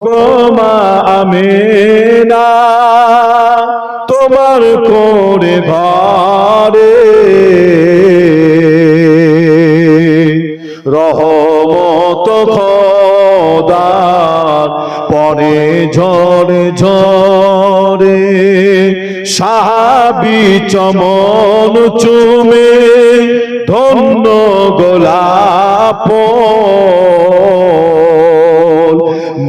মা আমেনা তোমার করে ঘরে রহমত খোদার পরে ঝরে ঝরে সাহাবী চমন চুমে ধন্য গোলাপ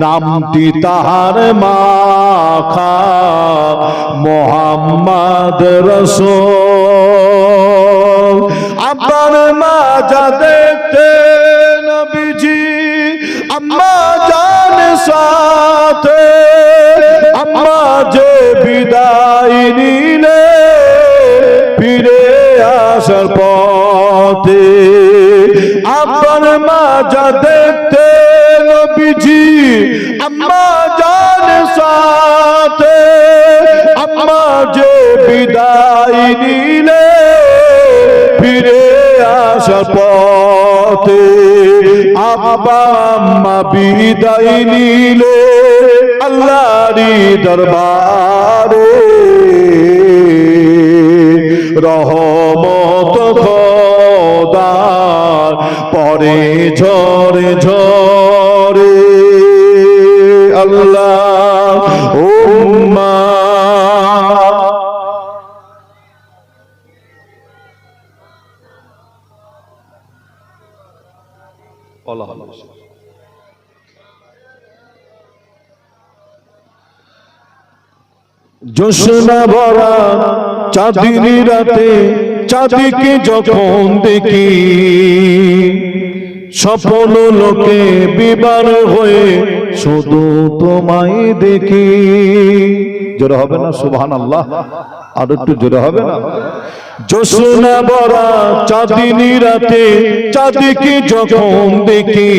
নামটি তাহার মাখা মোহাম্মদ রাসূল আব্বার মাজা দেখতে নবীজি আম্মা জান সাথে আম্মা যে বিদায় নিলে ফিরে আসার পথে আব্বার মাজা দেখতে নবীজি আম্মা জান সাথে আম্মা যে বিদায় নিলে ফিরে আসার পথে আব্বা আম্মা বিদায় নিলে আল্লাহরই দরবারে রহমত খোদার পরে ঝরে ঝরে আল্লাহ উম্মা আল্লাহ জোছনা ভরা চাঁদিনী রাতে চাঁদিকে যখন দেখি স্বপ্ন লোকে বিবার হয়ে শুধু তোমায় দেখি জোরে হবে না সুবহানাল্লাহ আর একটু জোরে হবে না জোছনা ভরা চাঁদিনী রাতে চাঁদিকে যখন দেখি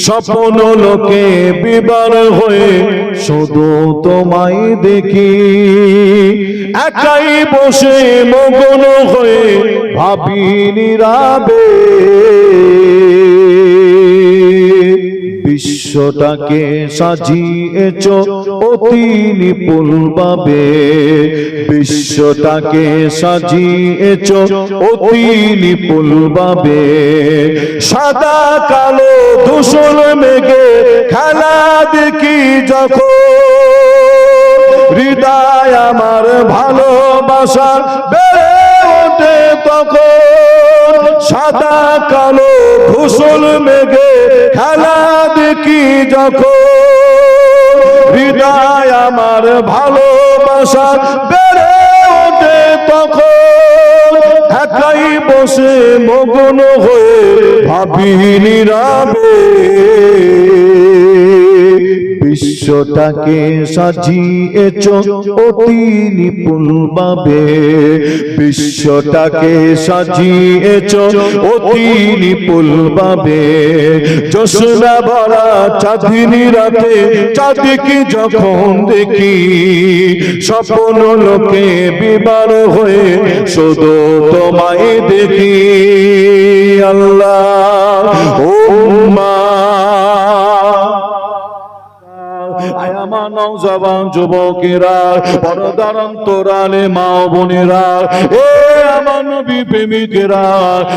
স্বপ্ন লোকে বিবার হয়ে শুধু তোমায় দেখি একাই বসে মগ্ন হয়ে ভাবি নীরবে বিশ্বটাকে সাজিয়েছ অতি নিপুণ ভাবে বিশ্বটাকে সাজিয়েছ অতি নিপুণ ভাবে সাদা কালো ধূসর মেঘে খেলা দেখি যখন হৃদয় আমার ভালোবাসা বেড়ে ওঠে তখন সাদা কালো ধূসর মেঘে খেলা দেখি যখন হৃদয় আমার ভালোবাসা বেড়ে ওঠে তখন একাই বসে মগ্ন হয়ে ভাবি নীরবে বিশ্বটাকে সাজিয়েছ অতি নিপুণ ভাবে বিশ্বটাকে সাজিয়েছ অতি নিপুণ ভাবে জোছনা ভরা চাঁদিনী রাতে চাঁদিকে যখন দেখি স্বপ্ন লোকে বিবার হয়ে শুধু তোমায় দেখি আল্লাহ উম্মা নওজওয়ান যুবকেরা পর্দার অন্তরালে মা বোনেরা এ আমার নবী প্রেমিকেরা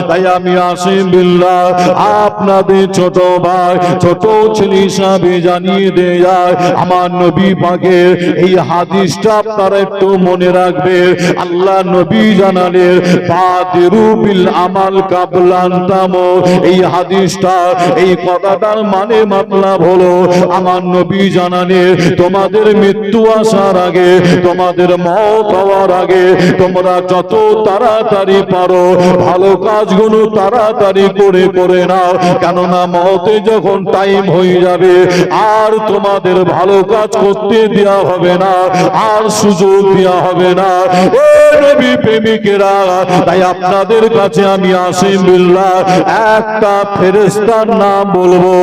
তাই আমি আসিম বিল্লাহ আপনাদের ছোট ভাই ছোট ছেলে হিসাবে জানিয়ে দেয় আমার নবী পাকের এই হাদিসটা আপনারা একটু মনে রাখবেন আল্লাহ নবী জানালেন বাদিরু বিল আমাল কাবলান তামু এই হাদিসটা এই কথাটার মানে মতলব হলো আমার নবী জানালেন তোমাদের মৃত্যু আসার আগে তোমাদের মওত হওয়ার আগে তোমরা যত তাড়াতাড়ি পারো ভালো কাজগুলো তাড়াতাড়ি করে নাও কেননা মওতে যখন টাইম হয়ে যাবে আর তোমাদের ভালো কাজ করতে দেওয়া হবে না আর সুযোগ দেওয়া হবে না ও নবী প্রেমিকেরা তাই আপনাদের কাছে আমি আসিম বিল্লাহ একটা ফেরেশতার নাম বলবো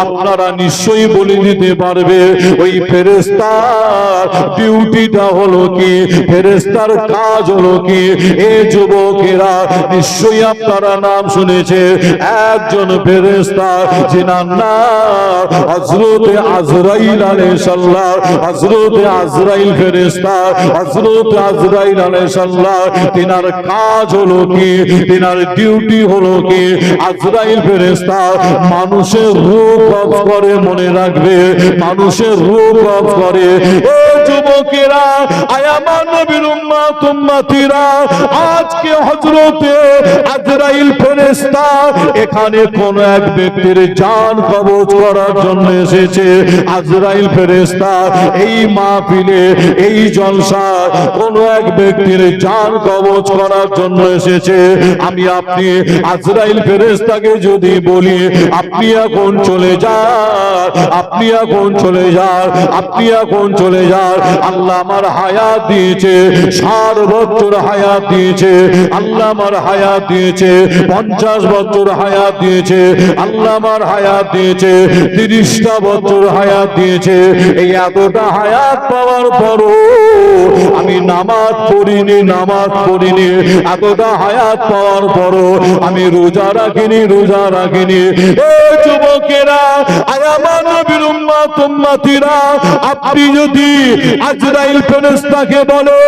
আপনারা নিশ্চয়ই বলে দিতে পারবে ওই ফেরেশতার ডিউটিটা হলো কি ফেরেশতার কাজ হলো কি এ যুবকেরা, নিশ্চয়ই আপনারা নাম শুনেছে একজন ফেরেশতা যিনার নাম হযরতে আজরাইল আলাইহিস সালাম। হযরতে আজরাইল ফেরেশতা, হযরতে আজরাইল আলাইহিস সালাম, তিনার কাজ হলো কি, তিনার ডিউটি হলো কি, আজরাইল ফেরেশতা মানুষের রূপ কবজ করে, মনে রাখবে, মানুষের রূপ কবজ করে। ও যুবকেরা, আয় আমার নবীর উম্মত উম্মতিরা, আজকে হযরতে আজরাইল ফেরেশতা এখানে কোন এক ব্যক্তির জান কবজ করার জন্য এসেছে। আজরাইল ফেরেশতা এই মাহফিলে, এই জলসা কোন এক ব্যক্তির জান কবজ করার জন্য এসেছে। আমি আপনি আজরাইল ফেরেশতাকে যদি বলি আপনি এখন চলে যান, আপনি এখন চলে যান, আপনি এখন চলে যান, আল্লাহ আমার হায়াত দিয়েছে, 60 বছর হায়াত দিয়েছে, আল্লাহ আমার হায়াত দিয়েছে, 50 বছর হায়াত দিয়েছে, আল্লাহ আমার হায়াত দিয়েছে, 30টা বছর হায়াত দিয়েছে। এই এতটা হায়াত পাওয়ার পরও আমি নামাজ পড়িনি, নামাজ পড়িনি, এতটা হায়াত পাওয়ার পরও আমি রোজা রাখিনি, রোজা রাখিনি। এই যুবকেরা, আয় আমার নবীর উম্মত উম্মতিরা, আপনি যদি আজরাইল ফেরেশতাকে বলে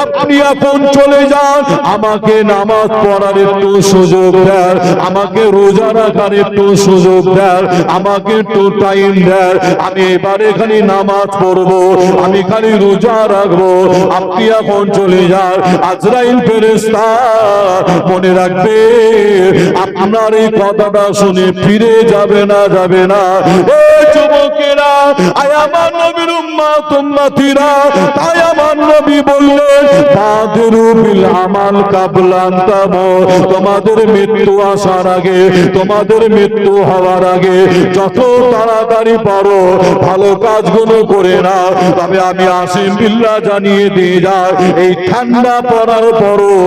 আপনি এখন চলে যান, আমাকে নামাজ পড়ার একটু সুযোগ দেন, আমাকে রোজা রাখার একটু সুযোগ দেন, আমাকে একটু টাইম দেন, আমি এবারে খালি নামাজ পড়বো, আমি খালি রোজা রাখবো, আপনি এখন চলে যান। আজরাইল ফেরেশতা মনে রাখবে, আপনার এই কথাটা শুনে ফিরে যাবে না, যাবে না। এই যুবকেরা, আয় আমার নবীর উম্মত উম্মতিরা, তাই আমার নবী বললেন বাদিরু বিল আমাল কাবলা আন তামুত, তোমাদের মৃত্যু আসার আগে, তোমাদের মৃত্যু হওয়ার আগে যত তাড়াতাড়ি পারো ভালো কাজগুলো করে নাও। তবে আমি আসিম বিল্লাহ জানিয়ে দিয়ে যাই, এই ঠান্ডা পড়ার পরও,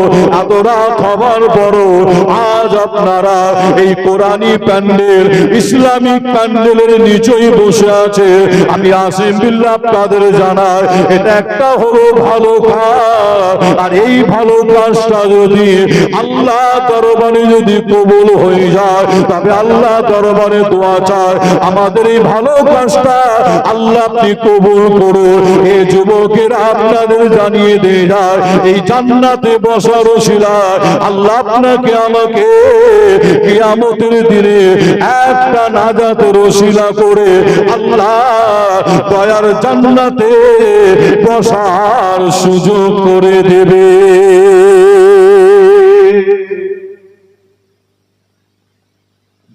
এত রাত হবার পরও আজ আপনারা এই কোরআনী প্যান্ডেল, ইসলামিক প্যান্ডেলের নিচেই বসে আছে। আমি আসিম বিল্লাহ আপনাদের জানাই, এটা একটা হলো ভালো কাজ, আর এই ভালো কাজটা যদি আল্লাহ দরবারে যদি কবুল হয়ে যায়, তবে আল্লাহ দরবারে দোয়া চায় আমাদের এই ভালো কাজটা আল্লাহ আপনি কবুল করুন। এই যুবকেরা আপনাদের জানিয়ে দিয়ে যায়, এই জান্নাতে বসার ওসিলায় আল্লাহ আপনাকে আমাকে কিয়ামতের দিনে একটা নাজাতের ওসিলা করে আল্লাহ দয়ার জান্নাতে বসার সুযোগ করে দেবে।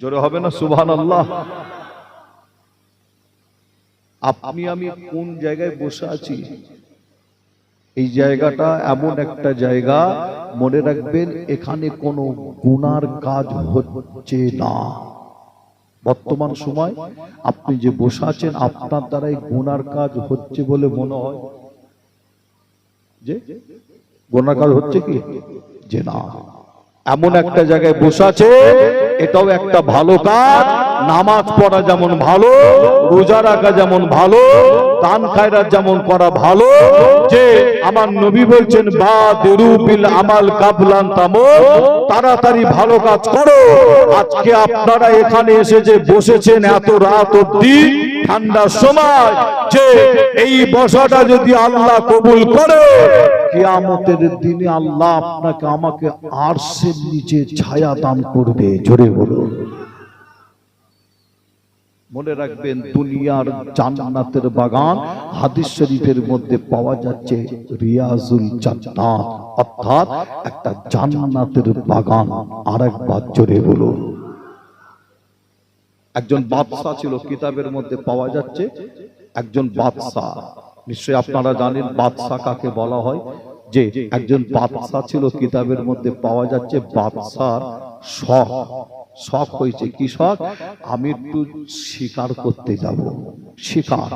জোরে হবে না সুবহানাল্লাহ? আপনি আমি কোন জায়গায় বসে আছি, এই জায়গাটা এমন একটা জায়গা, মনে রাখবেন এখানে কোনো গুনার কাজ হচ্ছে না। বর্তমান সময় আপনি যে বসে আছেন, আপনার দ্বারাই গুনার কাজ হচ্ছে বলে মনে হয় যে গুনার কাজ হচ্ছে কি, যে না, এমন একটা জায়গায় বসে আছে, এটাও একটা ভালো কাজ। নামাজ পড়া যেমন ভালো, রোজা রাখা যেমন ভালো, দান খায়রাত যেমন করা ভালো, যে আমার নবী বলছেন বাদিরু বিল আমাল কাবলা আন তামুত, তাড়াতাড়ি ভালো কাজ করো। আজকে আপনারা এখানে এসে যে বসেছেন এত রাত অবধি ঠান্ডার সময়, যে এই বসাটা যদি আল্লাহ কবুল করে, কিয়ামতের দিনে আল্লাহ আপনাকে আমাকে আরশের নিচে ছায়া দান করবে। জোরে বলুন। মনে রাখবেন দুনিয়ার জান্নাতের বাগান হাদিস শরীফের মধ্যে পাওয়া যাচ্ছে রিয়াজুল জান্নাত, অর্থাৎ একটা জান্নাতের বাগান। আরেকবার জোরে বলুন। একজন বাদশা ছিল, কিতাবের মধ্যে পাওয়া যাচ্ছে একজন বাদশা। নিশ্চয়ই আপনারা জানেন বাদশা কাকে বলা হয়। যে একজন বাদশা ছিল, কিতাবের মধ্যে পাওয়া যাচ্ছে বাদশার শখ, শখ হয়েছে কি শখ, আমি একটু শিকার করতে যাব। শিকার,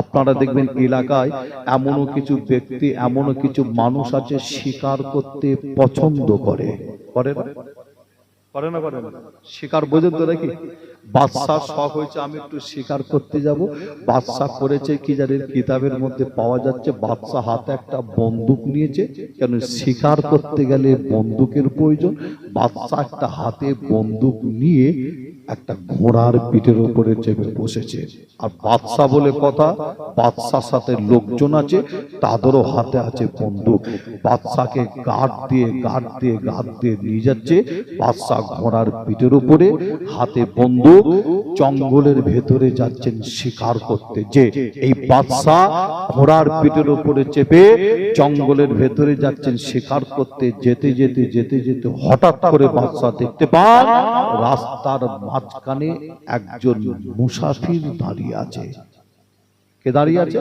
আপনারা দেখবেন এলাকায় এমনও কিছু ব্যক্তি, এমনও কিছু মানুষ আছে শিকার করতে পছন্দ করে, করে না? করে না? শিকার বোঝেন তো নাকি? বাদশার শখ হয়েছে আমি একটু শিকার করতে যাব। বাদশাহ করেছে কি জানেন, কিতাবের মধ্যে পাওয়া যাচ্ছে বাদশাহ হাতে একটা বন্দুক নিয়েছে, কেন শিকার করতে গেলে বন্দুকের প্রয়োজন। বাদশাহ একটা হাতে বন্দুক নিয়ে একটা ঘোড়ার পিঠের উপরে চেপে বসেছে। আর বাদশাহ বলে কথা, বাদশার সাথে লোকজন আছে, তাদেরও হাতে আছে বন্দুক। বাদশাকে গার্ড দিয়ে নিয়ে যাচ্ছে। বাদশাহ ঘোড়ার পিঠের উপরে হাতে বন্দুক জঙ্গলের ভেতরে যাচ্ছেন শিকার করতে। যে এই বাদশাহ ঘোড়ার পিঠের উপরে চেপে জঙ্গলের ভেতরে যাচ্ছেন শিকার করতে। যেতে যেতে হঠাৎ করে বাদশাহ দেখতে পান রাস্তার মাঝখানে একজন মুসাফির দাঁড়িয়ে আছে। কে দাঁড়িয়ে আছে?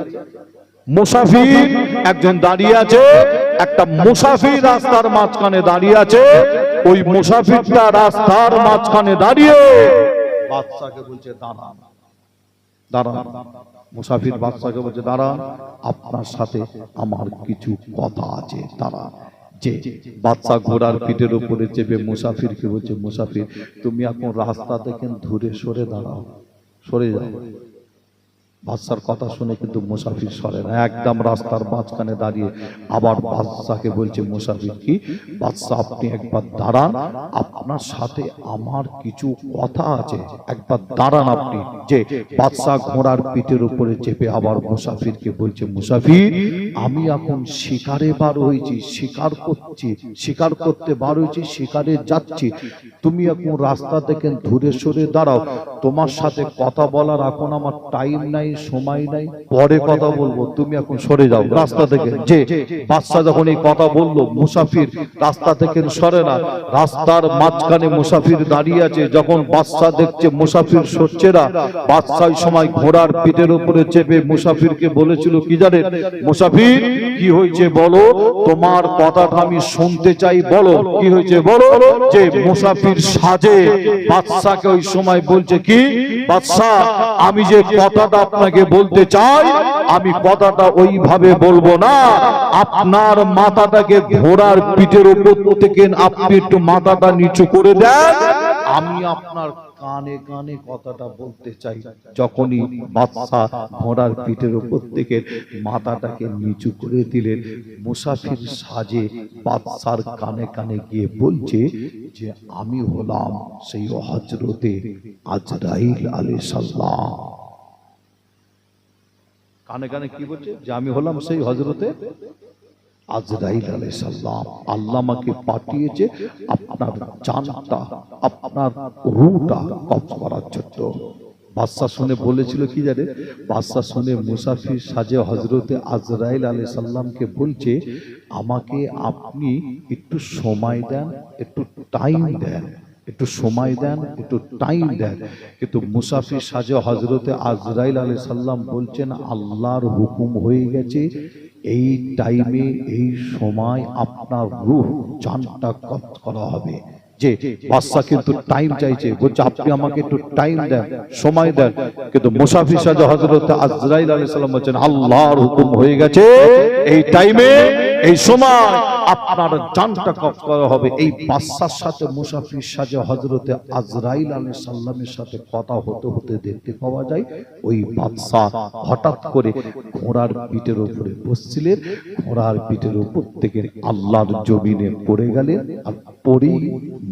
মুসাফির একজন দাঁড়িয়ে আছে। একটা মুসাফির রাস্তার মাঝখানে দাঁড়িয়ে আছে। ওই মুসাফিরটা রাস্তার মাঝখানে দাঁড়িয়ে বাদশাকে বলছে দাঁড়ান, দাঁড়ান। মুসাফির বাদশাকে বলছে দাঁড়ান, আপনার সাথে আমার কিছু কথা আছে, দাঁড়ান। যে বাদশাহ ঘোড়ার পিঠের উপরে চেপে মুসাফিরকে বলছে, মুসাফির তুমি এখন রাস্তা থেকে দূরে সরে দাঁড়াও, সরে যাও। বাদশার কথা শুনে কিন্তু মুসাফির সরে না, একদম রাস্তার মাঝখানে দাঁড়িয়ে আবার বাদশাকে বলছে, মুসাফির কি বাদশাহ আপনি একবার দাঁড়ান, আপনার সাথে আমার কিছু কথা আছে, একবার দাঁড়ান আপনি। যে বাদশাহ ঘোড়ার পিঠের উপরে চেপে আবার মুসাফিরকে বলছে, মুসাফির আমি এখন শিকারে বার হয়েছি, শিকার করছি, শিকার করতে বার হয়েছি, শিকারে যাচ্ছি, তুমি এখন রাস্তা থেকে দূরে সরে দাঁড়াও, তোমার সাথে কথা বলার এখন আমার টাইম নাই, সময় নাই, পরে কথা বলবো, তুমি এখন সরে যাও রাস্তা থেকে। যে বাদশা যখন এই কথা বললো, মুসাফির রাস্তা থেকে সরে না, রাস্তার মাঝখানে মুসাফির দাঁড়িয়ে আছে। যখন বাদশা দেখছে মুসাফির সরছে না, বাদশা সময় ঘোড়ার পিঠের উপরে চেপে মুসাফিরকে বলেছিল কি জানেন, মুসাফির কি হয়েছে বলো, তোমার কথাটা আমি শুনতে চাই, বলো কি হয়েছে বলো। যে মুসাফির সাজে বাদশাকে ওই সময় বলছে, কি বাদশা আমি যে কথাটা আপনাকে বলতে চাই, আমি কথাটা ওইভাবে বলবো না, আপনার মাথাটাকে ঘোড়ার পিঠের উপর থেকে আপনি একটু মাথাটা নিচু করে দেন, আমি আপনার কানে কানে কথাটা বলতে চাই। যখনই বাদশা ঘোড়ার পিঠের উপর থেকে মাথাটাকে নিচু করে দিলেন, মুসাফির সাজে বাদশার কানে কানে গিয়ে বলছে যে আমি হলাম সেই হযরতে আজরাইল আলাইহিস সালাম। কানে কানে কি বলছে, যে আমি হলাম সেই হযরতে আজরাইল আলাইহিস সালাম, আল্লাহ আমাকে পাঠিয়েছে আপনার জানটা, আপনার রূহটা কবজ করার জন্য। বাদশা শুনে বলেছিল কি জানে, বাদশা শুনে মুসাফির সাজে হযরতে আজরাইল আলাইহিস সালামকে বলছে, আমাকে আপনি একটু সময় দেন, একটু টাইম দেন, একটু সময় দেন, একটু টাইম দেন। কিন্তু মুসাফির সাজে হযরতে আজরাইল আলাইহিস সালাম বলছেন, আল্লাহর হুকুম হয়ে গেছে, এই টাইমে এই সময় আপনার রূহ জানটা কবজ করা হবে। যে বাদশা কিন্তু টাইম চাইছে, বলছে আপনি আমাকে একটু টাইম দেন, সময় দেন। কিন্তু মুসাফির সাজে হযরতে আজরাইল আলাইহিস সালাম বলছেন, আল্লাহর হুকুম হয়ে গেছে, এই টাইমে এই সময় আপনার জানটা কবজ করা হবে। এই বাদশার সাথে মুসাফির সাজে হযরতে আজরাইল আলাইহিস সালামের সাথে কথা হতে হতে দেখতে পাওয়া যায়, ওই বাদশা হঠাৎ করে ঘোড়ার পিঠের উপরে বসছিলেন, ঘোড়ার পিঠের উপর থেকে আল্লাহর জমিনে পড়ে গেলেন, আর পড়েই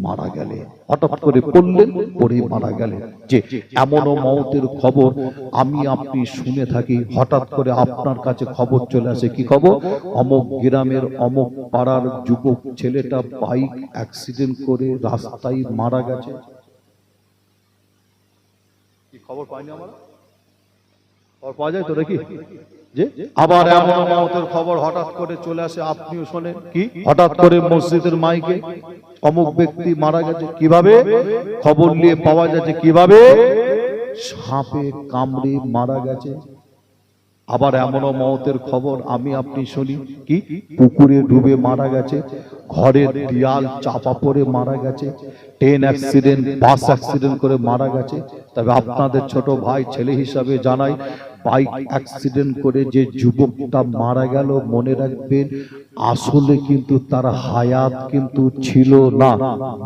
মারা গেলেন। হঠাৎ করে পড়লেন, পড়েই মারা গেলেন। যে এমনও মওতের খবর আমি আপনি শুনে থাকি, হঠাৎ করে আপনার কাছে খবর চলে আসে, কি খবর, অমুক গ্রামের অমুক পাড়ার যুবক ছেলেটা বাইক অ্যাক্সিডেন্ট করে রাস্তায় মারা গেছে। কি খবর পাইনি আমরা? খবর পাওয়া যায় তো নাকি? যে আবার এমন মওতের খবর হঠাৎ করে চলে আসে, আপনিও শোনেন, কি হঠাৎ করে মসজিদের মাইকে অমুক ব্যক্তি মারা গেছে। কিভাবে খবর নিয়ে পাওয়া যাচ্ছে, কিভাবে সাপে কামড়ে মারা গেছে। আবার এমনও মওতের খবর আমি আপনি শুনি, কি পুকুরে ডুবে মারা গেছে, ঘরের দেয়াল চাপা পড়ে মারা গেছে, ট্রেন অ্যাক্সিডেন্ট, বাস অ্যাক্সিডেন্ট করে মারা গেছে। তবে আপনাদের ছোট ভাই ছেলে হিসাবে জানাই, বাইক অ্যাক্সিডেন্ট করে যে যুবকটা মারা গেল, মনে রাখবেন আসলে কিন্তু তার হায়াত কিন্তু ছিল না,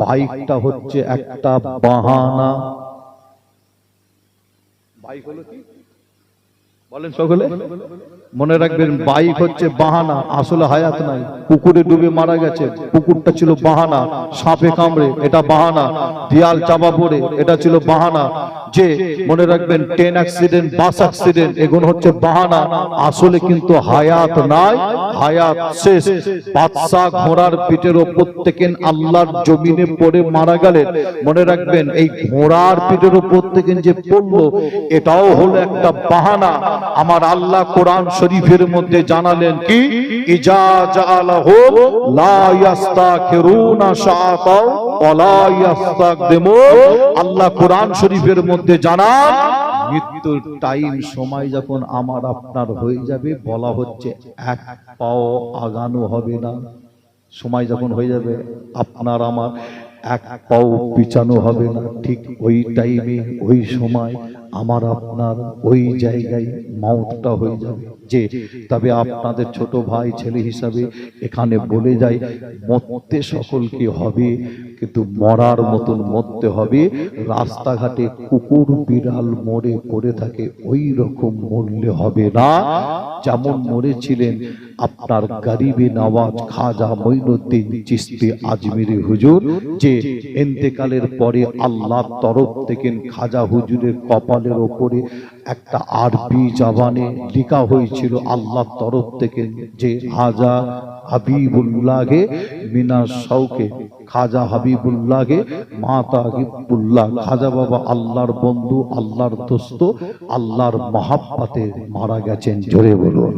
বাইকটা হচ্ছে একটা বাহানা। বাইক হলো কি বলেন সকলে? মনে রাখবেন, বাইক হচ্ছে বাহানা, আসলে হায়াত নাই। পুকুরে ডুবে মারা গেছে, পুকুরটা ছিল বাহানা। সাপে কামড়ে, এটা বাহানা। দেয়াল চাপা পড়ে, এটা ছিল বাহানা। যে মনে রাখবেন, ট্রেন অ্যাক্সিডেন্ট, বাস অ্যাক্সিডেন্ট, এগুলো হচ্ছে বাহানা। আসলে কিন্তু হায়াত নাই, হায়াত শেষ। বাদশা ঘোড়ার পিঠের ওপর থেকে আল্লাহর জমিনে পড়ে মারা গেলেন। মনে রাখবেন, এই ঘোড়ার পিঠের ওপর থেকে যে পড়লো, এটাও হলো একটা বাহানা। আমার আল্লাহ কোরআন শরীফের মধ্যে জানালেন কি, ইজা জাআলাহু লা ইস্তাখিরুনা শাআতাও ওয়া লা ইস্তাকদিমুন। আল্লাহ কোরআন শরীফের মধ্যে জানান, মৃত্যুর টাইম, সময় যখন আমার আপনার হয়ে যাবে, বলা হচ্ছে এক পাও আগানো হবে না। সময় যখন হয়ে যাবে, আপনার আমার এক পাও পিছানো হবে না। ঠিক ওই টাইমে, ওই সময় আমার আপনার ওই জায়গায় মাউতটা হয়ে যাবে। যে তবে আপনাদের ছোট ভাই ছেলে হিসাবে এখানে বলে যাই, মরতে সকলকে হবে, কিন্তু মরার মতন মরতে হবে। রাস্তাঘাটে কুকুর বিড়াল মরে পড়ে থাকে, ওই রকম মরলে হবে না। যেমন মরেছিলেন আপনার গরিবে নওয়াজ খাজা মঈনুদ্দিন চিশতি আজমিরি হুজুর, যে ইন্তেকালের পরে আল্লাহর তরফ থেকে খাজা হুজুরের কপালের ওপরে একটা আরবি জবানে লেখা হয়েছিল আল্লাহর তরফ থেকে, যে খাজা হাবিবুল্লাহে মিনাশ শৌকে, খাজা হাবিবুল্লাহে মাতা হিব্বুল্লাহ। খাজা বাবা আল্লাহর বন্ধু, আল্লাহর দোস্ত, আল্লাহর মহাব্বতে মারা গেছেন। জোরে বলুন,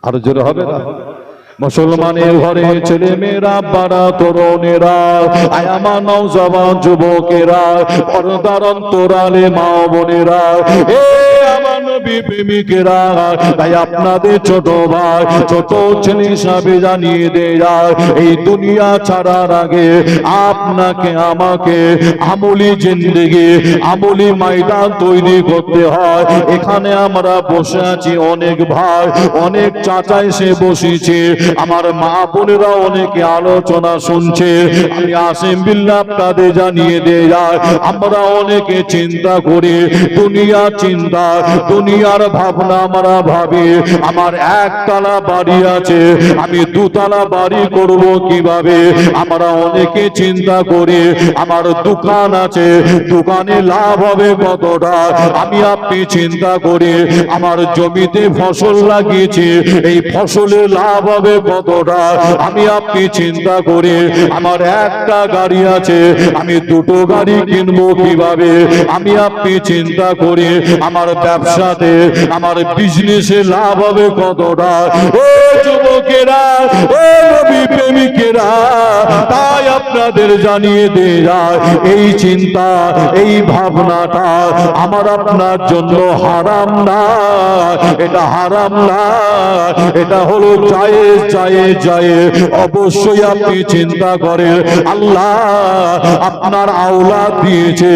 আরো জোরে হবে না? মুসলমানের ঘরে ছেলে মেয়েরা, বাড়া তরুণেরা, আয়ামা নওজওয়ান যুবকেরা, পর্দার অন্তরালে মা বোনেরা, এ আমার নবী প্রেমিকেরা, তাই আপনাদের ছোট ভাই, ছোট ছেলে হিসাবে জানিয়ে দেয়, এই দুনিয়া ছাড়ার আগে আপনাকে আমাকে আমলি জিন্দেগি, আমলি ময়দান তৈরি করতে হয়। এখানে আমরা বসে আছি, অনেক ভাই, অনেক চাচা এসে বসেছে, আমার মা বোনেরা অনেকে আলোচনা শুনছে। আমি আসিম বিল্লাহ আপনাদের জানিয়ে দেয়, আমরা অনেকে চিন্তা করি, দুনিয়া চিন্তা, দুনিয়ার ভাবনা আমরা ভাবি। আমার একতলা বাড়ি আছে, আমি দুতলা বাড়ি করব কিভাবে? আমরা অনেকে চিন্তা করি, আমার দোকান আছে, দোকানে লাভ হবে কতটা? আমি আপনি চিন্তা করি, আমার জমিতে ফসল লাগিয়েছি, এই ফসলে লাভ হবে কতটা? আমি আপনি চিন্তা করি, আমার একটা গাড়ি আছে, আমি দুটো গাড়ি কিনবো কিভাবে? আমি আপনি চিন্তা করি, আমার ব্যবসাতে, আমার বিজনেসে লাভ হবে কতটা? ও যুবকেরা, ও নবী প্রেমিকেরা, তাই আপনাদের জানিয়ে দিয়ে যায়, এই চিন্তা, এই ভাবনাটা আমার আপনার জন্য হারাম না, এটা হারাম না, এটা হলো জায়েজ, জায়েজ, জায়েজ। অবশ্যই আপনি চিন্তা করেন, আল্লাহ আপনার আওলাদ দিয়েছে,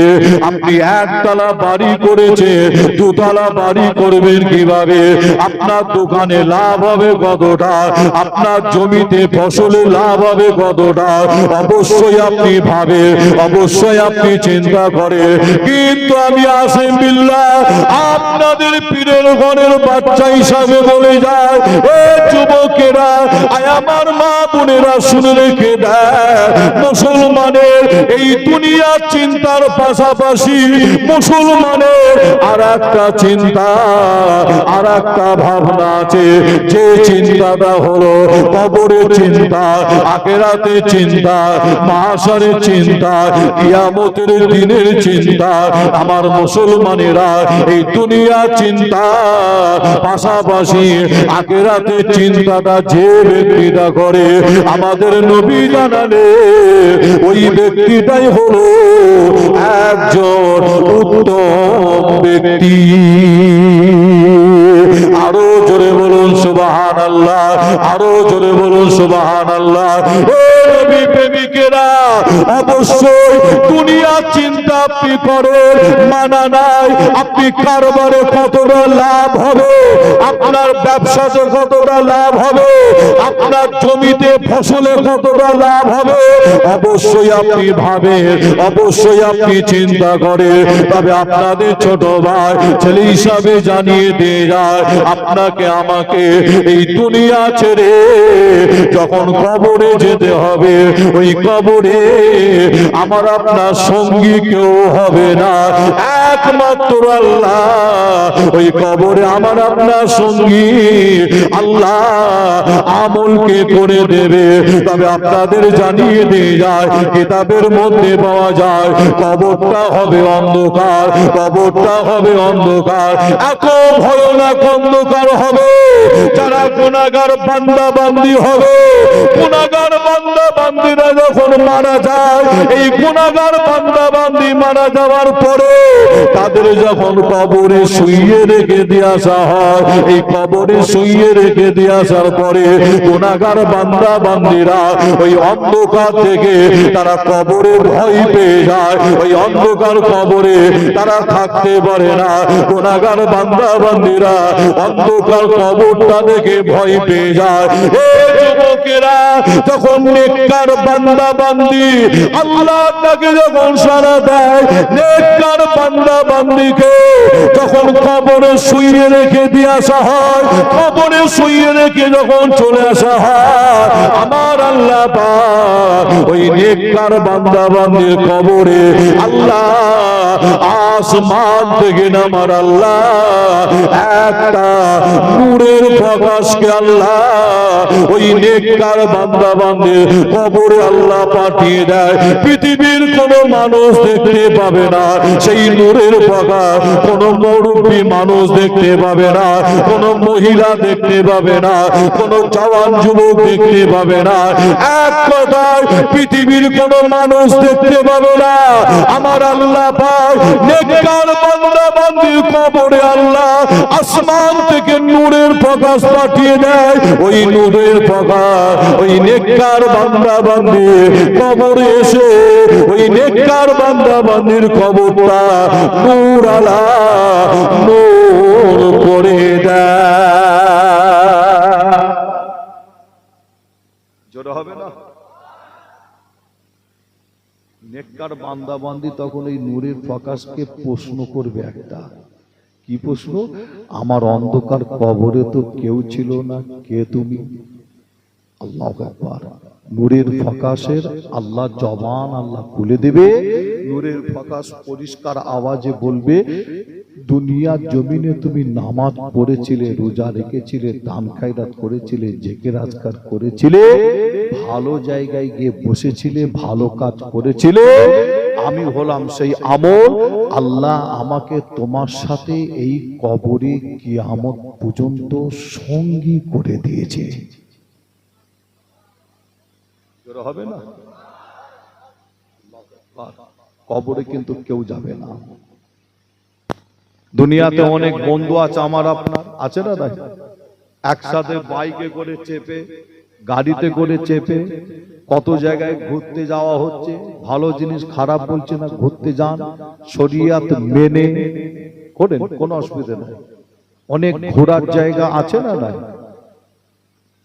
আপনি একতলা বাড়ি করেছে, দুতলা বাড়ি করবেন কিভাবে? আপনার দোকানে লাভ হবে কতটা? আপনার জমিতে ফসলে লাভ হবে কতটা? অবশ্যই আপনি ভাবে, অবশ্যই আপনি চিন্তা করে। কিন্তু আমি আসিম বিল্লাহ আপনাদের পীরের ঘরের বাচ্চা হিসাবে বলে যায়, এ যুবকেরা, আমার মা বোনেরা শুনে রেখে দেয়, মুসলমানের এই দুনিয়ার চিন্তার পাশাপাশি মুসলমানের আর একটা চিন্তা, আর একটা ভাবনা আছে, যে চিন্তাটা হলো কবরের চিন্তা, আখিরাতের চিন্তা, মাহশরের চিন্তা, কিয়ামতের দিনের চিন্তা। আমার মুসলমানেরা এই দুনিয়া চিন্তা পাশাপাশি আখিরাতের চিন্তাটা যে ব্যক্তিটা করে, আমাদের নবী জানালে ওই ব্যক্তিটাই হলো একজন উত্তম ব্যক্তি। আরো জোরে বলুন সুবহানাল্লাহ, আরো জোরে বলুন সুবহানাল্লাহ। ও নবী প্রেমিকেরা, অবশ্যই দুনিয়া চিন্তা আপনি আপনি করেন মানা নাই, আপনি কারবারে কতটা লাভ হবে, আপনার ব্যবসাতে কতটা লাভ হবে, আপনার জমিতে ফসলে কতটা লাভ হবে, অবশ্যই আপনি ভাবেন, অবশ্যই আপনি চিন্তা করেন। তবে আপনাদের ছোট ভাই ছেলে হিসাবে জানিয়ে দিয়ে যায়, আপনাকে আমাকে এই দুনিয়া ছেড়ে যখন কবরে যেতে হবে, ওই কবরে আমার আপনার সঙ্গী কেউ হবে না, একমাত্র আল্লাহ। ওই কবরে আমার আপনার সঙ্গী আল্লাহ আমলকে করে দেবে। তবে আপনাদের জানিয়ে দিয়ে যায়, কিতাবের মধ্যে পাওয়া যায় কবরটা হবে অন্ধকার, কবরটা হবে অন্ধকার, এত ভয়ানক অন্ধকার হবে। যারা গুনাহগার বান্দা বান্দি হবে, গুনাহগার বান্দা বান্দিরা যখন মারা যায়, এই গুনাহগার বান্দা বান্দি মারা যাওয়ার পরে তাদের যখন কবরে শুইয়ে রেখে দিয়ে আসা হয়, এই কবরে শুইয়ে রেখে দিয়ে আসার পরে গুনাহগার বান্দা বান্দিরা ওই অন্ধকার থেকে তারা কবরে ভয় পেয়ে যায়, ওই অন্ধকার কবরে তারা থাকতে পারে না। গুনাহগার বান্দা বান্দিরা অন্ধকার কবরটা দেখে ভয় পেয়ে যায়। এই যুবকেরা যখন নেককার বান্দা বান্দি আল্লাহ তাকে যখন সাড়া দেয়, নেককার বান্দা বান্দিকে যখন কবরে শুইয়ে রেখে দিয়ে আসা হয়, কবরে শুইয়ে রেখে যখন চলে আসা হয়, আমার আল্লাহ পাক ওই নেককার বান্দা বান্দির কবরে আল্লাহ আসমান থেকে নামার আল্লাহ একটা নূরের প্রকাশকে আল্লাহ ওই নেককার বান্দা বান্দির কবরে আল্লাহ পাঠিয়ে দেয়। পৃথিবীর কোন মানুষ দেখতে পাবে না সেই নূরের প্রকাশ, কোন মুরব্বী মানুষ দেখতে পাবে না, কোন মহিলা দেখতে পাবে না, কোন জওয়ান যুবক দেখতে পাবে না, এক কথায় পৃথিবীর কোন মানুষ দেখতে পাবে না। আমার আল্লাহ পাক নেককার বান্দা বান্দির কবরে আল্লাহ আসমান থেকে নূরের প্রকাশ পাঠিয়ে দেয়। ওই নূরের প্রকাশ ওই নেককার বান্দা বান্দি কবরে এসে ওই নেককার বান্দা বান্দির কবরটা নূর আলা নূর করে দেয়। জোরে হবে না? নেককার বান্দা বান্দি তখন এই নূরের প্রকাশকে প্রশ্ন করবে একটা, কি প্রশ্ন? আমার অন্ধকার কবরে তো কেউ ছিল না, কে তুমি? আল্লাহু আকবার। নূরের প্রকাশের আল্লাহ জবান আল্লাহ খুলে দেবে, নূরের প্রকাশ পরিষ্কার আওয়াজে বলবে, দুনিয়ার জমিনে তুমি নামাজ পড়েছিলে, রোজা রেখেছিলে, দান খায়রাত করেছিলে, জিকির আজকার করেছিলে, ভালো জায়গায় গিয়ে বসেছিলে, ভালো কাজ করেছিলে, আমি হলাম সেই আমল। আল্লাহ আমাকে তোমার সাথে এই কবরে কিয়ামত পর্যন্ত সঙ্গী করে দিয়েছে। হবে না? কবরে কিন্তু কেউ যাবে না। দুনিয়াতে অনেক বন্ধু আছে আমার আপনার, আছে না? একসাথে বাইকে করে চেপে, গাড়িতে করে চেপে কত জায়গায় ঘুরতে যাওয়া হচ্ছে। ভালো জিনিস খারাপ বলছে না, ঘুরতে যান, শরিয়াত মেনে করেন, কোনো অসুবিধা নেই। অনেক ঘোরার জায়গা আছে না? নাই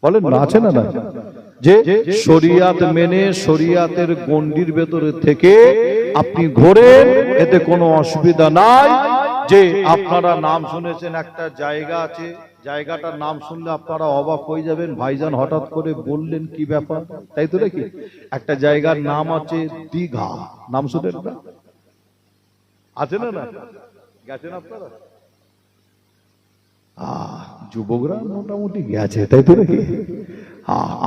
বলেন না, আছে না? নাই যে শরিয়াত মেনে শরিয়াতের গণ্ডির ভেতরে থেকে আপনি ঘোরেন, এতে কোনো অসুবিধা নাই। যে আপনারা নাম শুনেছেন একটা জায়গা আছে, জায়গাটার নাম শুনলে আপনারা অবাক হয়ে যাবেন, ভাইজান হঠাৎ করে বললেন কি ব্যাপার, তাই তো নাকি? একটা জায়গার নাম আছে দীঘা, নাম শুনেন না? আছে না? না গেছেন আপনারা? যুবকরা মোটামুটি গেছে, তাই তো নাকি?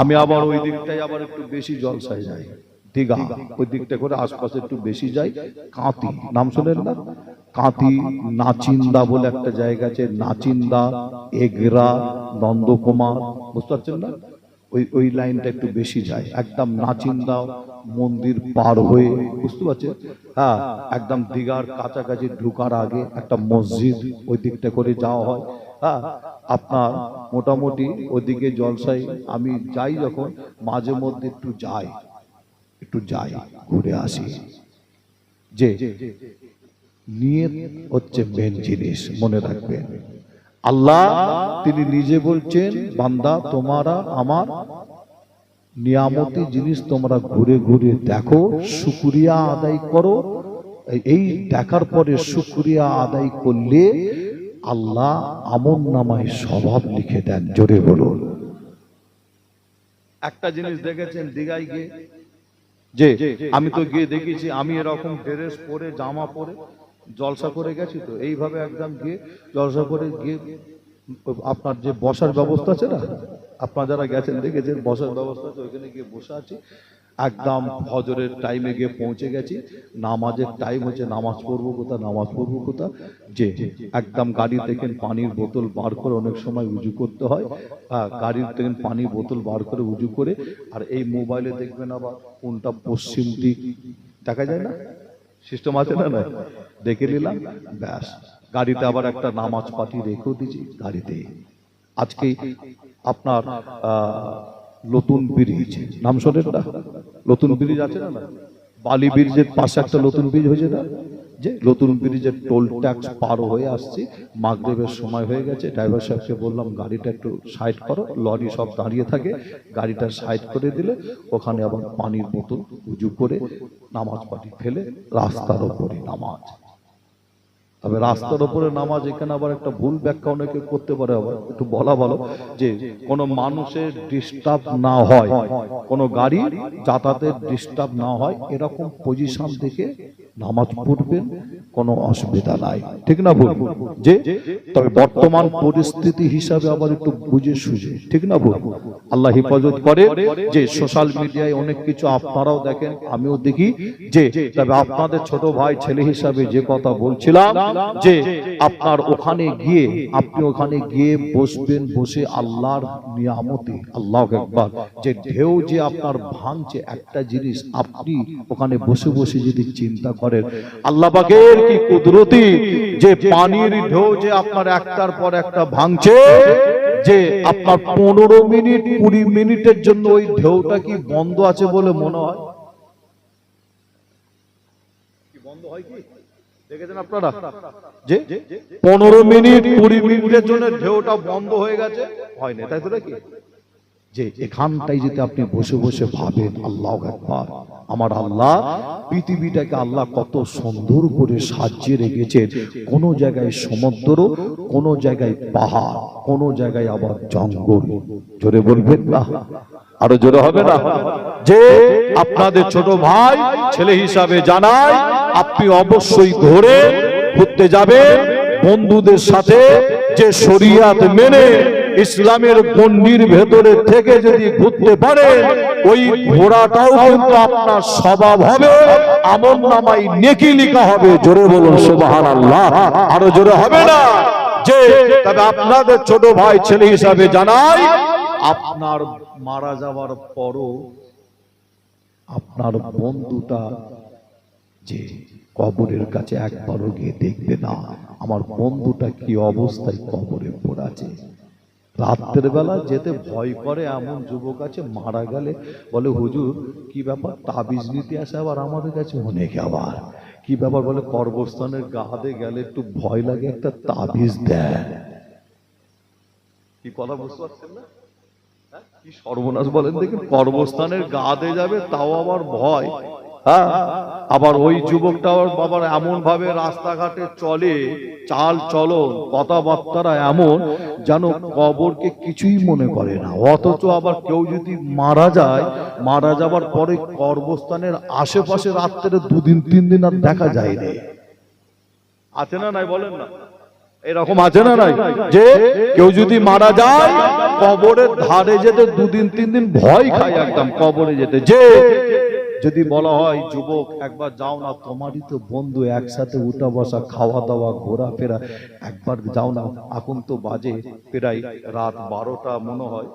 আমি আবার ওই দিকটাই আবার একটু বেশি জলসায় যাই, দীঘা ওই দিকটা করে আশপাশে একটু বেশি যাই। কাঁতি নাম শুনেন না? কাঁতি, নাচিন্দা বলে একটা জায়গা আছে, নাচিন্দা, এগরা, নন্দকুমার, বুঝতে পারছেন না? ওই লাইনটা একটু বেশি যায়। একদম নাচিন্দা মন্দির পার হয়ে, বুঝতে পারছেন? হ্যাঁ, একদম দীঘার কাছাকাছি ঢুকার আগে একটা মসজিদ, ওই দিকটা করে যাওয়া হয়। হ্যাঁ, আপনার মোটামুটি ওদিকে জলসাই আমি যাই, যখন মাঝে মধ্যে একটু যাই, ঘুরে আসি। যে নিয়ত হচ্ছে মেন জিনিস, মনে রাখবেন। আল্লাহ তিনি নিজে বলছেন, বান্দা তোমরা আমার নিয়ামতি জিনিস তোমরা ঘুরে ঘুরে দেখো, শুকরিয়া আদায় করো। এই দেখার পরে শুকরিয়া আদায় করলে আল্লাহ আমল নামায় স্বভাব লিখে দেন। জোরে বলুন। একটা জিনিস দেখেছেন দীঘায় গিয়ে, যে আমি তো গিয়ে দেখেছি, আমি এরকম ড্রেস পরে জামা পরে জলসা করে গেছি, তো এইভাবে একদম গিয়ে জলসা করে গিয়ে আপনার যে বসার ব্যবস্থা আছে না, আপনারা যারা গেছেন দেখেছেন বসার ব্যবস্থা আছে, ওইখানে গিয়ে বসে আছি। একদম ফজরের টাইমে গিয়ে পৌঁছে গেছি, নামাজের টাইম হচ্ছে, নামাজ পড়বো কোথা, যে একদম গাড়ি থেকে পানির বোতল বার করে, অনেক সময় উজু করতে হয়, গাড়ির থেকে পানির বোতল বার করে উজু করে, আর এই মোবাইলে দেখবেন আবার কোনটা পশ্চিম দিক দেখা যায় না, সিস্টেম আছে না, না দেখে নিলাম, ব্যাস গাড়িতে আবার একটা নামাজ পাঠিয়ে রেখেও দিয়েছি গাড়িতে। আজকে আপনার নতুন ব্রিজ নাম শোনেন না, নতুন ব্রিজ আছে না, বালি ব্রিজের পাশে একটা নতুন ব্রিজ হয়েছে না, যে নতুন ব্রিজের টোল ট্যাক্স পার হয়ে আসছি, মাগরিবের সময় হয়ে গেছে, ড্রাইভার সাহেবকে বললাম গাড়িটা একটু সাইড করো, লরি সব দাঁড়িয়ে থাকে, গাড়িটা সাইড করে দিলে ওখানে আবার পানির বোতল উজু করে নামাজ পাঠি ফেলে রাস্তার ওপরে নামাজ। তবে রাস্তার উপরে নামাজ, এখানে আবার একটা ভুল ব্যাখ্যা অনেকে করতে পারে, আবার একটু বলা ভালো, যে কোনো মানুষের ডিস্টার্ব না হয়, কোনো গাড়ি যাতায়াতের ডিস্টার্ব না হয়, এরকম পজিশন দেখে নামাজ পড়বেন, কোনো অসুবিধা নাই, ঠিক না ভুল? যে তবে বর্তমান পরিস্থিতি হিসাবে আবার একটু বুঝে সুঝে, ঠিক না ভুল? আল্লাহ হেফাজত করে। যে সোশ্যাল মিডিয়ায় অনেক কিছু আপনারাও দেখেন, আমিও দেখি, যে তবে আপনাদের ছোট ভাই ছেলে হিসাবে যে কথা বলছিলাম, যে আপনার ওখানে গিয়ে, আপনি ওখানে গিয়ে বসবেন, বসে আল্লাহর নিয়ামতে, আল্লাহু আকবার, যে ঢেউ যে আপনার ভাঙছে, একটা জিনিস আপনি ওখানে বসে বসে যদি চিন্তা করেন, আল্লাহ পাকের কি কুদরতি, যে পানির ঢেউ যে আপনার একটার পর একটা ভাঙছে, যে আপনার 15 মিনিট 20 মিনিটের জন্য ওই ঢেউটা কি বন্ধ আছে বলে মনে হয়? কি বন্ধ হয় কি? দেখেছেন আপনারা, যে 15 মিনিট 20 মিনিটের জন্য ঢেউটা বন্ধ হয়ে গেছে, হয় না, তাই তো নাকি? যে এখানটাই যদি আপনি বসে বসে ভাবেন, আল্লাহু আকবার, আমার আল্লাহ পৃথিবীটাকে আল্লাহ কত সুন্দর করে সাজিয়ে রেখেছেন, কোন জায়গায় সমুদ্র, কোন জায়গায় পাহাড়, কোন জায়গায় আবার জঙ্গল। জোরে বলবেন না, আরো জোরে হবে না? যে আপনাদের ছোট ভাই ছেলে হিসাবে জানাই, আপনি অবশ্যই ঘুরতে যাবেন বন্ধুদের সাথে, যে শরিয়াত মেনে ইসলামের গণ্ডির ভেতরে থেকে যদি ঘুরতে পারে, ওই ঘোড়াটাও কিন্তু আপনার স্বভাব হবে, আমলনামায় নেকি লেখা হবে। জোরে বলুন সুবহানাল্লাহ, আরো জোরে হবে না? যে তবে আপনাদের ছোট ভাই ছেলে হিসাবে জানাই, আপনার মারা যাওয়ার পরও আপনার বন্ধুটা যে কবরের কাছে একবারও গিয়ে দেখবে না, আমার বন্ধুটা কি অবস্থায় কবরে পড়ে আছে। রাতের বেলা যেতে ভয় করে এমন যুবক আছে, মারা গেলে বলে হুজুর কি ব্যাপার, তাবিজ নিতে আসে আবার আমাদের কাছে অনেকে, আবার কি ব্যাপার বলে, কর্মস্থানের গাহাদে গেলে একটু ভয় লাগে, একটা তাবিজ দেন। কি কথা বুঝতে পারছেন না? কি সর্বনাশ বলেন দেখুন, কর্মস্থানের গাহাদে যাবে তাও আবার ভয়। হ্যাঁ, আবার ওই যুবকটা আবার এমন ভাবে রাস্তাঘাটে চলে, চাল চলন কথাবার্তারা এমন যেন কবরকে কিছুই মনে করে না। অথচ আবার কেউ যদি মারা যায়, মারা যাবার পরে কর্মস্থানের আশেপাশে রাত্রে 2 দিন 3 দিন আর দেখা যায় না। আছে না নাই বলেন না? এরকম আছে না নাই? যে কেউ যদি মারা যায়, কবরের ধারে যেতে 2 দিন 3 দিন ভয় খায় একদম কবরে যেতে। যে যদি বলা হয় যুবক একবার যাও না, তোমারই তো বন্ধু, একসাথে উঠা বসা, খাওয়া দাওয়া, ঘোরাফেরা, একবার যাও না। এখন তো বাজে প্রায় রাত 12টা, মনে হয়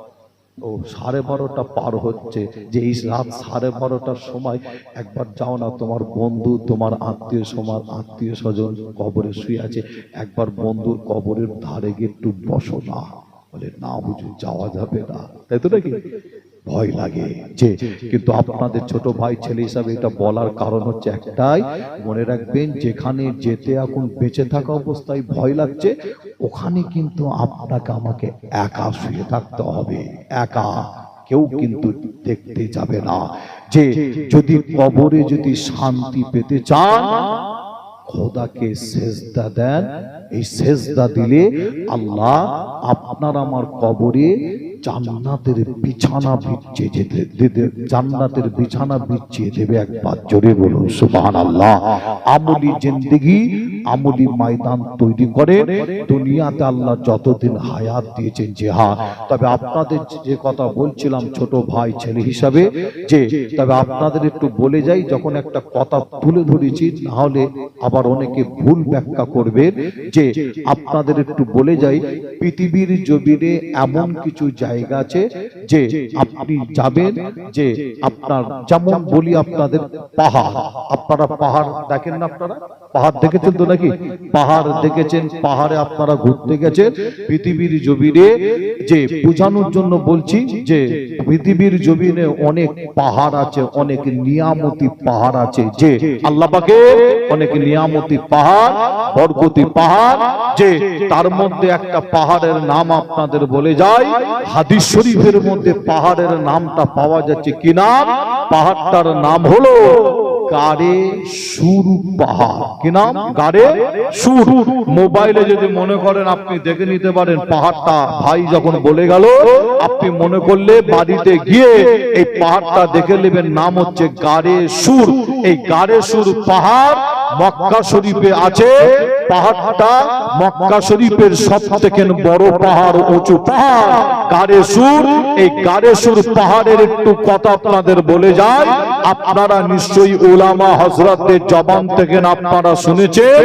ও 12:30 পার হচ্ছে, যে এই রাত 12:30টার সময় একবার যাও না, তোমার বন্ধু, তোমার আত্মীয় স্বজন কবরে শুয়ে আছে, একবার বন্ধুর কবরের ধারে গিয়ে একটু বসো না। বলে না হুজুর, যাওয়া যাবে না, তাই তো নাকি? ভয় লাগে যে, কিন্তু আপনাদের ছোট ভাই ছেলে হিসাবে এটা বলার কারণ হচ্ছে একটাই, মনে রাখবেন যেখানে যেতে এখন বেঁচে থাকা অবস্থায় ভয় লাগছে, ওখানে কিন্তু আপনাকে আমাকে একা শুয়ে থাকতে হবে, একা, কেউ কিন্তু দেখতে যাবে না। যে যদি কবরে যদি শান্তি পেতে চান, খোদাকে সেজদা দেন, এই সেজদা দিলে আল্লাহ আপনার আমার কবরে জান্নাতের বিছানা বিছিয়ে যেতে, জান্নাতের বিছানা বিছিয়ে দেবে। একবার জোরে বলুন সুবহানাল্লাহ। আমলি জিন্দেগি, আমলি ময়দান তৈরি করে দুনিয়াতে আল্লাহ যতদিন হায়াত দিয়েছেন। যে হ্যাঁ, তবে আপনাদের যে কথা বলছিলাম ছোট ভাই ছেলে হিসাবে, যে তবে আপনাদের একটু বলে যাই, যখন একটা কথা তুলে ধরেছি না হলে আবার অনেকে ভুল ব্যাখ্যা করবে, যে আপনাদের একটু বলে যাই, পৃথিবীর জমিনে এমন কিছু জায়গা আছে যে আপনি যাবেন, যে আপনার যেমন বলি আপনাদের পাহাড়, আপনারা পাহাড় দেখেন না, আপনারা পাহাড় দেখেছেন তো নাকি? পাহাড় দেখেছেন, পাহাড়ে আপনারা ঘুরতে গেছেন। পৃথিবীর জমিনে যে বোঝানোর জন্য বলছি, যে পৃথিবীর জমিনে অনেক পাহাড় আছে, অনেক নিয়ামতি পাহাড় আছে, যে আল্লাহ পাকের অনেক নিয়ামতি পাহাড়, বরকতি পাহাড়, যে তার মধ্যে একটা পাহাড়ের নাম আপনাদের বলে যায়, হাদিস শরীফের মধ্যে পাহাড়ের নামটা পাওয়া যাচ্ছে। কি নাম? পাহাড়টার নাম হলো গাড়ে সুর পাহাড়। কি নাম? গাড়ে সুর। মোবাইলে যদি মনে করেন আপনি দেখে নিতে পারেন পাহাড়টা, ভাই যখন বলে গেল আপনি মনে করলে বাড়িতে গিয়ে এই পাহাড়টা দেখে নেবেন, নাম হচ্ছে গাড়ে সুর। এই গাড়ে সুর পাহাড় মক্কা শরীফে আছে। পাহাড়টা মক্কা শরীফের সবথেকে বড় পাহাড়, উঁচু পাহাড় গাড়ে সুর। এই গাড়ে সুর পাহাড়ের একটু কথা আপনাদের বলে যায়। আপনারা নিশ্চয়ই উলামা হযরতদের জবান থেকে আপনারা শুনেছেন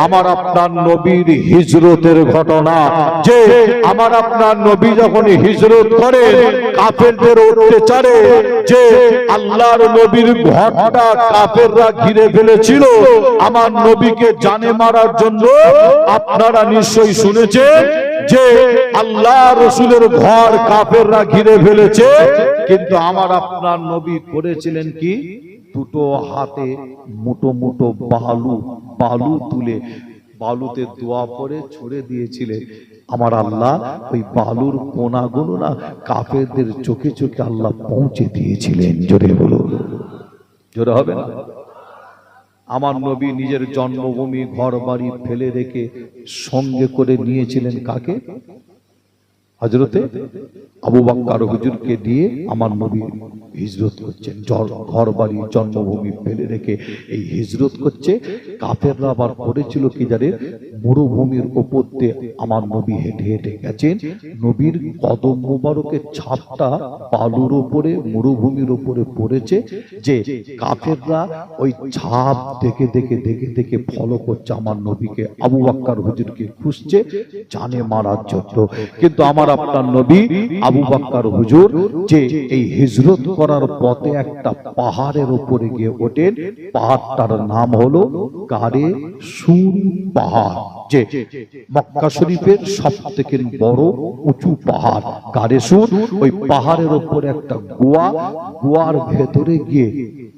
আমার আপনার নবীর হিজরতের ঘটনা, যে আমার আপনার নবী যখন হিজরত করে কাফেরদের অত্যাচারে, যে আল্লাহর নবীর ঘরটা কাফেররা ঘিরে ফেলেছিল আমার নবীকে জানে মারার জন্য। আপনারা নিশ্চয়ই শুনেছেন যে আল্লাহ রসুলের ঘর কাফেররা ঘিরে ফেলেছে, কিন্তু আমার আপনার নবী করেছিলেন কি? দুটো হাতে মুঠো মুঠো বালু তুলে বালুতে দোয়া পড়ে ছুড়ে দিয়েছিলেন। আমার আল্লাহ ওই বালুর কোনাগুলো না কাফেরদের চোখে চোখে আল্লাহ পৌঁছে দিয়েছিলেন। জোরে বলো, জোরে হবে না? আমার নবী নিজের জন্মভূমি ঘর বাড়ি ফেলে রেখে সঙ্গে করে নিয়েছিলেন কাকে? হযরতে আবু বকর হুজুরকে দিয়ে আমার নবী হিজরত করছেন। ঘর বাড়ি জন্মভূমি ফেলে রেখে এই হিজরত করছে। কাফেররা আবার করেছিল কি জানেন? মরুভূমির উপর দিয়ে আমার নবী হেঁটে হেঁটে গেছেন। নবীর কদম মোবারকের ছাপটা বালুর উপরে, মরুভূমির উপরে পড়েছে, যে কাফেররা ওই ছাপ দেখে দেখে দেখে দেখে ফলো করছে আমার নবীকে, আবু বকর হুজুরকে খুঁজছে জানে মারার জন্য। কিন্তু আমার আপনার নবী আবু বকর হুজুর যে এই হিজরত করার পথে একটা পাহাড়ের উপরে গিয়ে ওঠেন। পাহাড়টার নাম হলো গাড়ে সুর পাহাড়, যে মক্কা শরীফের সবথেকে বড় উঁচু পাহাড় গাড়ে সুর। ওই পাহাড়ের উপরে একটা গোয়ার ভেতরে গিয়ে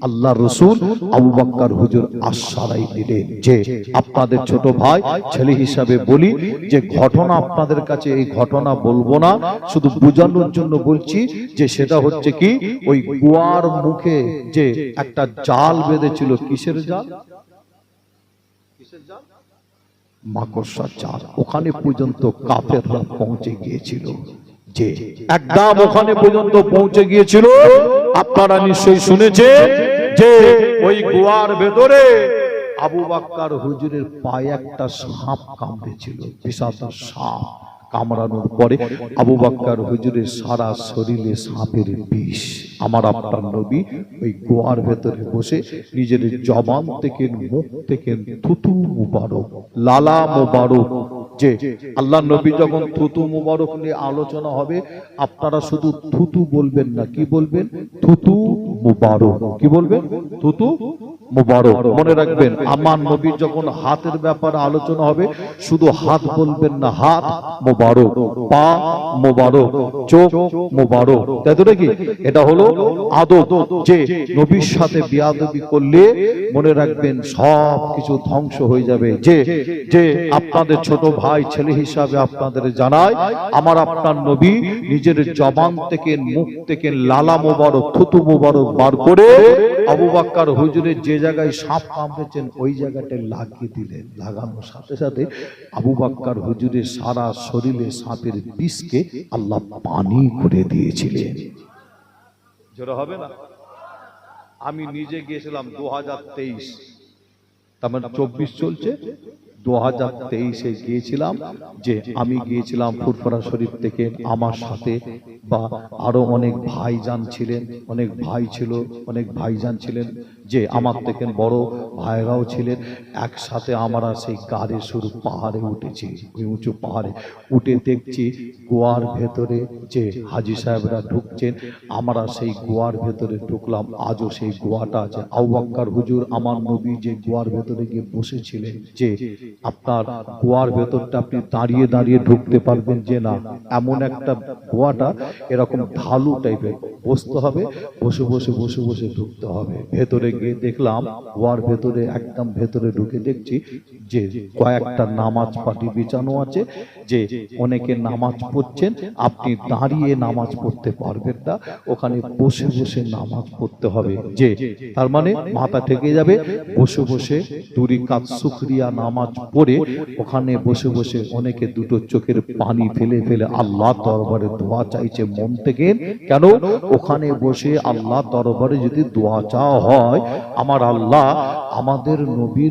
আল্লাহ রসুল আবু বকর হুজুর আশ্রয় দিলেন। যে আপনাদের ছোট ভাই ছেলে হিসাবে বলি, যে ঘটনা আপনাদের কাছে এই ঘটনা বলবো না, শুধু বোঝানোর জন্য বলছি, যে সেটা হচ্ছে কি, ওই গোয়ার মুখে যে একটা জাল বেঁধেছিল। কিসের জাল? মাকড়সার জাল। ওখানে পর্যন্ত কাফেররা পৌঁছে গিয়েছিল, যে একদম ওখানে পর্যন্ত পৌঁছে গিয়েছিল। আপনারা নিশ্চয়ই শুনেছেন যে ওই গোয়ার ভেতরে আবু বকর হুজুরের পায়ে একটা সাপ কামড়েছিল, বিশাল সাপ। কামড়ানোর পরে আবু বকর হুজুরের সারা শরীরে সাপের বিষ। আমার আপনার নবী ওই গোয়ার ভেতরে বসে নিজের জবান থেকে, মুখ থেকে থুতু মুবারক, লালা মুবারক, যে আল্লাহ নবী যখন থুতু মুবারক নিয়ে আলোচনা হবে আপনারা শুধু থুতু বলবেন না, কি বলবেন? থুতু মুবারক। কি বলবেন? থুতু মুবারক। মনে রাখবেন, আমার নবীর যখন হাতের ব্যাপারে আলোচনা হবে, শুধু হাত বলবেন না, হাত মুবারক, পা মুবারক, চোখ মুবারক, তাই তো নাকি? এটা হলো আদব, যে নবীর সাথে বেয়াদবি করলে মনে রাখবেন সব কিছু ধ্বংস হয়ে যাবে। যে যে আপনাদের ছোট ভাই ছেলে হিসাবে আপনাদের জানায়, আমার আপনার নবী নিজের জবান থেকে, মুখ থেকে লালা মোবারক, থুতু মোবারক বার করে আবু বকর হুজুরের যে জায়গায় সাপ কামড়েছেন ওই জায়গাটা লাগিয়ে দিলেন। লাগানোর সাথে সাথে আবু বকর হুজুরের সারা শরীরে সাপের বিষকে আল্লাহ পানি করে দিয়েছিলেন। জোরে হবে না? আমি নিজে গিয়েছিলাম 2023, তার মানে 24 চলছে, 2023-এ গিয়েছিলাম। যে আমি গিয়েছিলাম ফুরফুরা শরীফ থেকে, আমার সাথে বা আরো অনেক ভাইজান ছিলেন, অনেক ভাই ছিল, অনেক ভাইজান ছিলেন, যে আমার থেকে বড় ভাইরাও ছিলেন। একসাথে আমরা সেই গাড়ি শুরু পাহাড়ে উঠেছি। ওই উঁচু পাহাড়ে উঠে দেখছি গোয়ার ভেতরে যে হাজি সাহেবরা ঢুকছেন, আমরা সেই গোয়ার ভেতরে ঢুকলাম। আজও সেই গোয়াটা আছে। আবু বকর হুজুর আমার নবী যে গোয়ার ভেতরে গিয়ে বসেছিলেন, যে আপনার গোয়ার ভেতরটা আপনি দাঁড়িয়ে দাঁড়িয়ে ঢুকতে পারবেন যে না, এমন একটা গোয়াটা এরকম ঢালু টাইপের, বসতে হবে, বসে বসে বসে বসে ঢুকতে হবে। ভেতরে গিয়ে দেখলাম গোয়ার ভেতরে, একদম ভেতরে ঢুকে দেখছি যে কয়েকটা নামাজ পাটি বিছানো আছে, যে অনেকে নামাজ পড়ছেন। আপনি দাঁড়িয়ে নামাজ পড়তে পারবেন না, ওখানে বসে বসে নামাজ পড়তে হবে। যে তার মানে মাথা ঠেকে যাবে, বসে বসে 2 রাকাত শুকরিয়া নামাজ পড়ে ওখানে বসে বসে অনেকে দুটো চোখের পানি ফেলে ফেলে আল্লাহ দরবারে দোয়া চাইছে মন থেকে। কেন? ওখানে বসে আল্লাহ দরবারে যদি দোয়া চাওয়া হয়, আমার আল্লাহ আমাদের নবীর